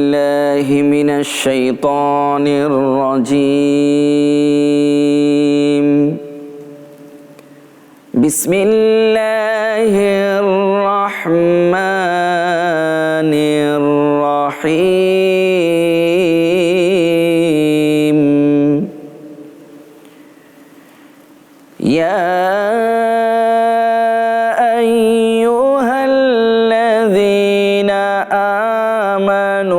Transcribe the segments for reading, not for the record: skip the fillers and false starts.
بالله من الشيطان الرجيم بسم الله الرحمن الرحيم يا أيها الذين آمنوا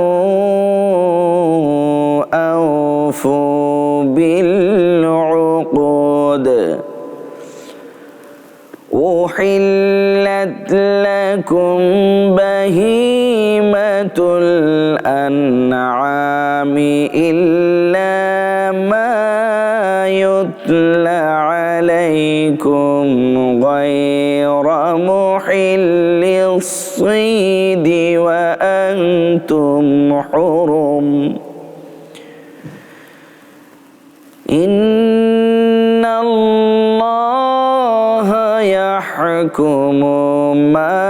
أوفوا بالعقود أحلت لكم بهيمة الأنعام إلا ما يتلى عليكم غير محل الصيد وأنتم حرم إن الله يحكم ما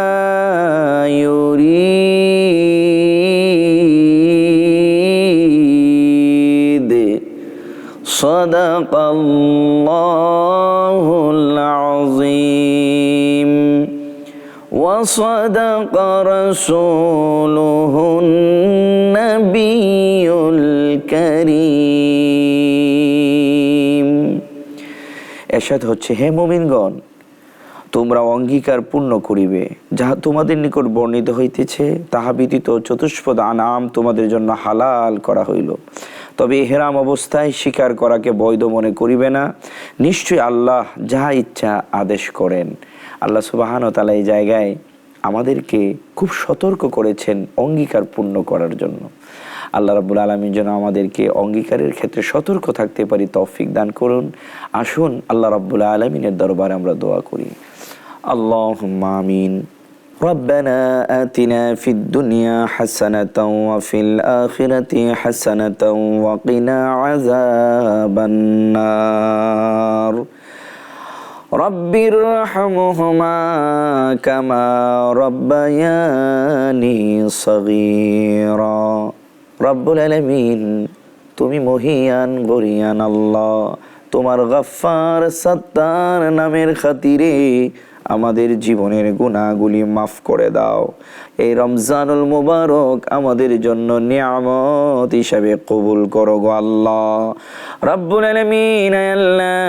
يريد صدق الله العظيم وصدق رسوله النبي الكريم এরশাদ হচ্ছে, হে মুমিনগণ, তোমরা অঙ্গীকার পূর্ণ করিবে যাহা তোমাদের নিকট বর্ণিত হইতেছে, তাহা ব্যতীত চতুষ্পদ আনাম তোমাদের জন্য হালাল করা হইল। তবে ইহরাম অবস্থায় শিকার করাকে বৈধ মনে করিবে না। নিশ্চয়ই আল্লাহ যাহা ইচ্ছা আদেশ করেন। আল্লাহ সুবহানাহু ওয়া তাআলা এই জায়গায় আমাদেরকে খুব সতর্ক করেছেন অঙ্গীকার পূর্ণ করার জন্য। আল্লাহ রাব্বুল আলামিন যেন আমাদেরকে অঙ্গীকারের ক্ষেত্রে সতর্ক থাকতে পারি তৌফিক দান করুন। আসুন আল্লাহ রাব্বুল আলামিনের দরবারে আমরা দোয়া করি। আল্লাহুম্মা আমিন। ربنا آتنا في الدنيا حسنة وفي الآخرة حسنة وقنا عذاب النار رب ارحمهما كما ربياني صغيرا রব্বুল আলামিন, তুমি মহিয়ান গরিয়ান আল্লাহ, তোমার গফফার সত্তার নামের খাতিরে আমাদের জীবনের গুনাহগুলি মাফ করে দাও। এই রমজানুল মুবারক আমাদের জন্য নিয়ামত হিসাবে কবুল করো গো আল্লাহ। রব্বুল আলামিন, আল্লাহ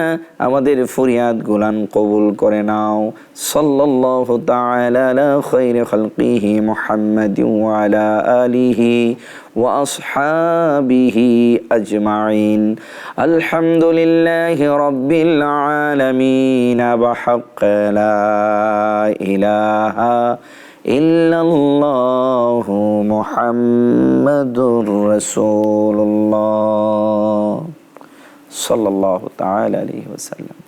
আমাদের ফরিয়াদ গুলান কবুল করে নাও। সাল্লাল্লাহু তাআলা আলা খায়রি খালকিহি মুহাম্মাদিন ওয়া আলা আলিহি ওয়া আসহাবিহি আজমাইন। আলহামদুলিল্লাহি রাব্বিল আলামিন বিহাক্কি লা ইলাহা ইল্লাল্লাহু মুহাম্মাদুর রাসূলুল্লাহ সাল্লাল্লাহু তাআলা আলাইহি ওয়াসাল্লাম।